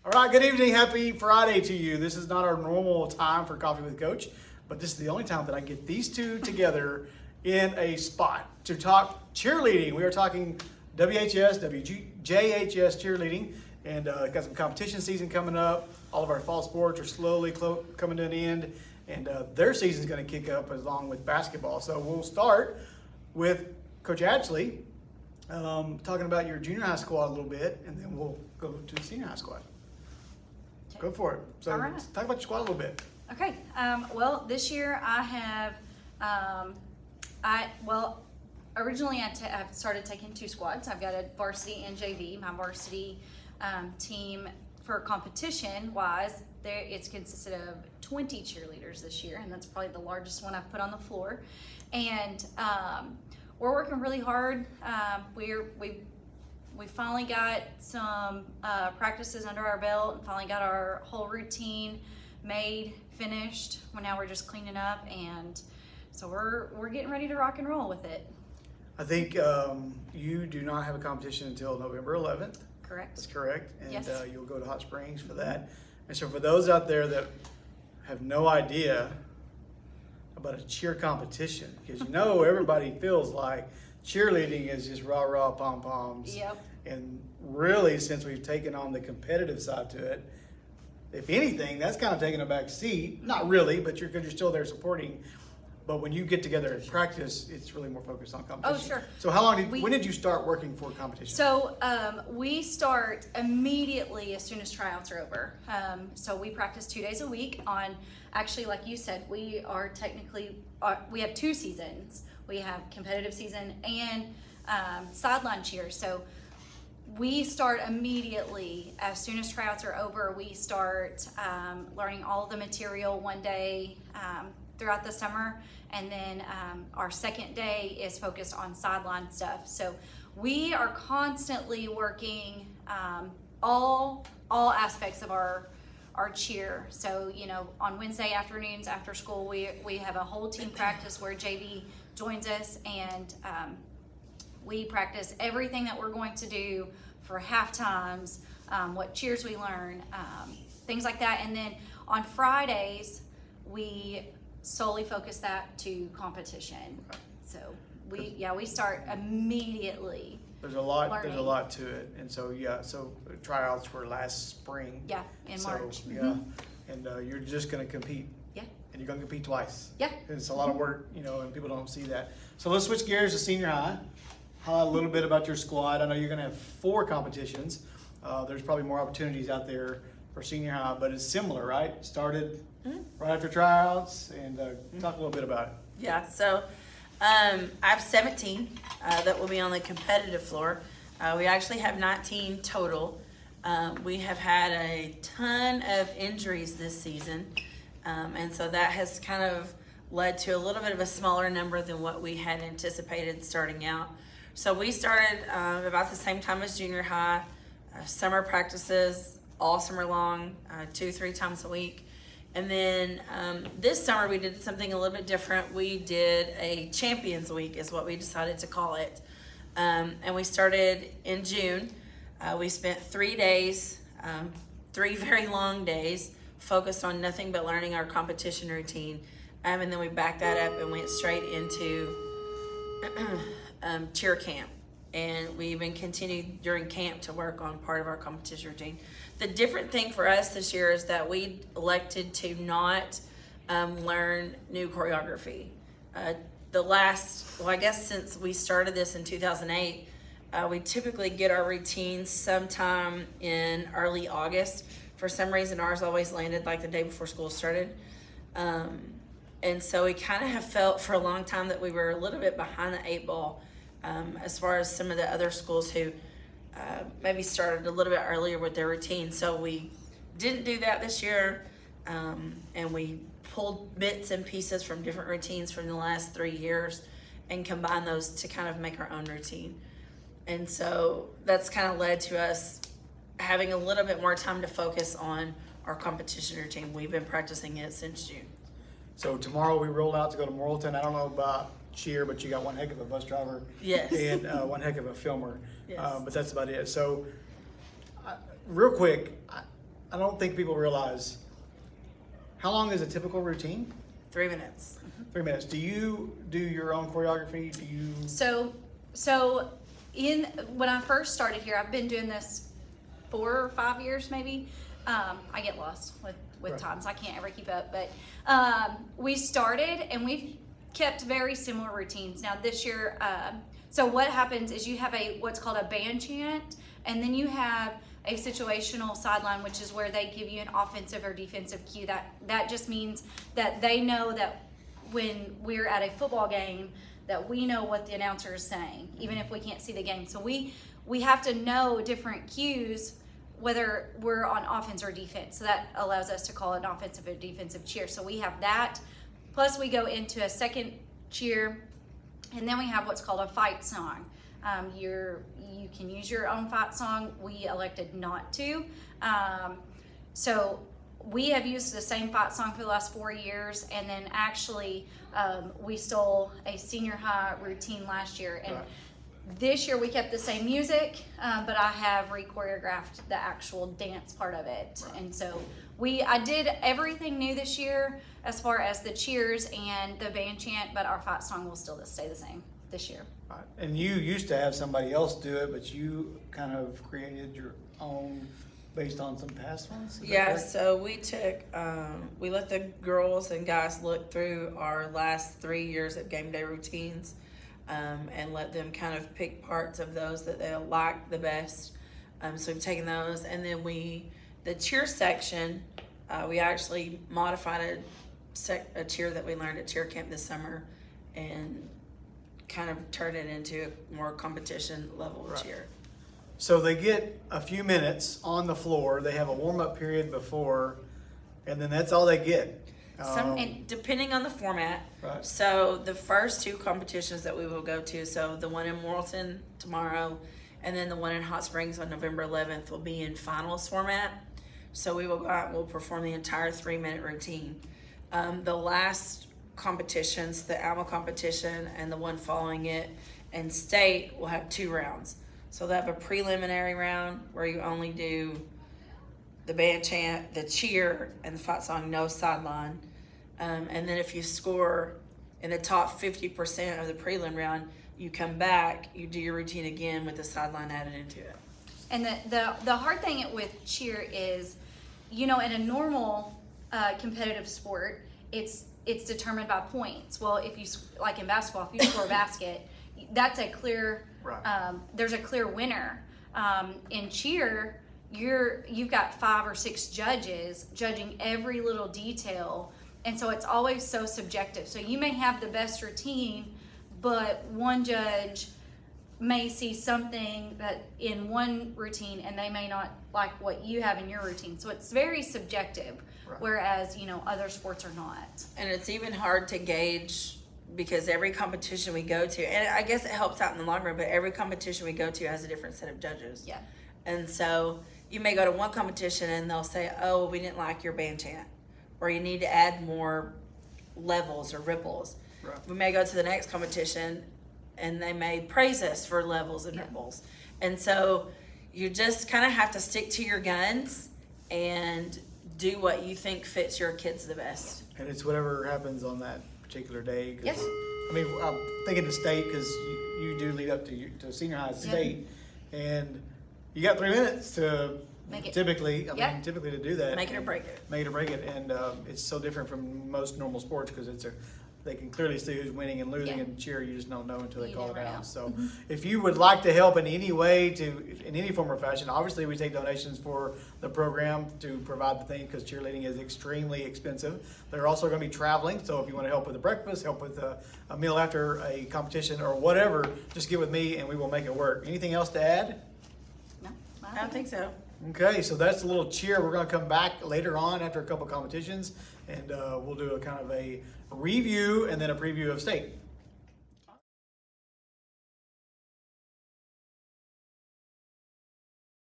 All right, good evening. Happy Friday to you. This is not our normal time for Coffee with Coach, but this is the only time that I get these two together in a spot to talk cheerleading. We are talking WHS, WJHS cheerleading, and got some competition season coming up. All of our fall sports are slowly coming to an end, and their season is going to kick up along with basketball. So we'll start with Coach Ashley talking about your junior high squad a little bit, and then we'll go to the senior high squad. Go for it. So All right. talk about your squad a little bit. Okay. Well, this year I have, originally I've started taking two squads. I've got a varsity and JV. My varsity team for competition wise, it's consisted of 20 cheerleaders this year, and that's probably the largest one I've put on the floor. And we're working really hard. We finally got some practices under our belt and finally got our whole routine made, finished. Well, now we're just cleaning up, and so we're getting ready to rock and roll with it. I think you do not have a competition until November 11th. Correct? That's correct. And Yes. You'll go to Hot Springs for that. And so for those out there that have no idea about a cheer competition, because you know everybody feels like cheerleading is just rah rah pom poms. Yep. And really, since we've taken on the competitive side to it, if anything, that's kind of taking a back seat. Not really, but because you're still there supporting. But when you get together and practice, it's really more focused on competition. Oh, sure. So when did you start working for competition? So we start immediately as soon as tryouts are over. So we practice 2 days a week on, actually, like you said, we are technically, we have two seasons. We have competitive season and sideline cheer. So we start immediately as soon as tryouts are over. We start learning all of the material one day throughout the summer, and then our second day is focused on sideline stuff. So we are constantly working all aspects of our cheer. So, you know, on Wednesday afternoons after school, we have a whole team practice where JV joins us, and we practice everything that we're going to do for half times, what cheers we learn, things like that. And then on Fridays, we solely focus that to competition. So we start immediately. There's a lot learning. to it. And so tryouts were last spring. Yeah, in March. Yeah. Mhm. And you're just gonna compete. Yeah. And you're gonna compete twice. Yeah. It's a lot of work, and people don't see that. So let's switch gears to senior high. Highlight a little bit about your squad. I know you're gonna have 4 competitions. There's probably more opportunities out there for senior high, but it's similar, right? Started right after tryouts, and talk a little bit about it. Yeah, so I have 17 that will be on the competitive floor. We actually have 19 total. We have had a ton of injuries this season, and so that has kind of led to a little bit of a smaller number than what we had anticipated starting out. So we started about the same time as junior high, summer practices all summer long, 2-3 times a week. And then this summer we did something a little bit different. We did a Champions Week is what we decided to call it. And we started in June. We spent 3 days, 3 very long days, focused on nothing but learning our competition routine. And then we backed that up and went straight into cheer camp. And we even continued during camp to work on part of our competition routine. The different thing for us this year is that we elected to not learn new choreography. I guess since we started this in 2008, we typically get our routines sometime in early August. For some reason, ours always landed like the day before school started. And so we kind of have felt for a long time that we were a little bit behind the 8 ball as far as some of the other schools who maybe started a little bit earlier with their routine. So we didn't do that this year, and we pulled bits and pieces from different routines from the last 3 years and combined those to kind of make our own routine. And so that's kind of led to us having a little bit more time to focus on our competition routine. We've been practicing it since June. So tomorrow we roll out to go to Morrilton. I don't know about cheer, but you got one heck of a bus driver. Yes. And one heck of a filmer. Yes. But that's about it. So real quick, I don't think people realize, how long is a typical routine? 3 minutes. 3 minutes. Do you do your own choreography? Do you? So when I first started here, I've been doing this 4 or 5 years maybe. I get lost with Right. times. I can't ever keep up, but we started and we've kept very similar routines. Now this year, so what happens is you have what's called a band chant, and then you have a situational sideline, which is where they give you an offensive or defensive cue. That just means that they know that when we're at a football game, that we know what the announcer is saying, even if we can't see the game. So we have to know different cues, whether we're on offense or defense. So that allows us to call it an offensive or defensive cheer. So we have that. Plus we go into a second cheer, and then we have what's called a fight song. You can use your own fight song. We elected not to. So we have used the same fight song for the last 4 years, and then actually we stole a senior high routine last year. And Right. this year we kept the same music, but I have re-choreographed the actual dance part of it. Right. And so I did everything new this year as far as the cheers and the band chant, but our fight song will still stay the same this year. Right. And you used to have somebody else do it, but you kind of created your own based on some past ones? Is that Yeah, correct? so we took, we let the girls and guys look through our last 3 years of game day routines, and let them kind of pick parts of those that they like the best. So we've taken those, and then the cheer section, we actually modified a cheer that we learned at cheer camp this summer, and kind of turned it into a more competition level Right. cheer. So they get a few minutes on the floor. They have a warm-up period before, and then that's all they get. And depending on the format, Right. so the first 2 competitions that we will go to, so the one in Morrilton tomorrow, and then the one in Hot Springs on November 11th will be in finals format. So we will go out and we'll perform the entire 3-minute routine. The last competitions, the Alma competition and the one following it, and state will have 2 rounds. So they have a preliminary round where you only do the band chant, the cheer, and the fight song, no sideline. And then if you score in the top 50% of the prelim round, you come back, you do your routine again with the sideline added into it. And the hard thing with cheer is, in a normal competitive sport, it's determined by points. Well, if you, like in basketball, if you score a basket, that's a clear, Right. there's a clear winner. In cheer, you've got 5 or 6 judges judging every little detail, and so it's always so subjective. So you may have the best routine, but one judge may see something that in one routine and they may not like what you have in your routine. So it's very subjective, Right. whereas other sports are not. And it's even hard to gauge because every competition we go to, and I guess it helps out in the long run, but every competition we go to has a different set of judges. Yeah. And so you may go to one competition and they'll say, oh, we didn't like your band chant, or you need to add more levels or ripples. Right. We may go to the next competition and they may praise us for levels and Yeah. ripples. And so you just kind of have to stick to your guns and do what you think fits your kids the best. And it's whatever happens on that particular day. 'Cause, Yes. I mean, I'm thinking to state because you do lead up to senior high state, and you got 3 minutes to Make it. typically Yeah. to do that. Make it or break it. Make it or break it, and it's so different from most normal sports because they can clearly see who's winning and losing. Yeah. And cheer, you just don't know until they You call it never out. know. So if you would like to help in any way, in any form or fashion, obviously we take donations for the program to provide the thing because cheerleading is extremely expensive. They're also going to be traveling, so if you want to help with the breakfast, help with a meal after a competition or whatever, just get with me and we will make it work. Anything else to add? No, I don't think so. Okay, so that's a little cheer. We're going to come back later on after a couple competitions, and we'll do a kind of a review and then a preview of state.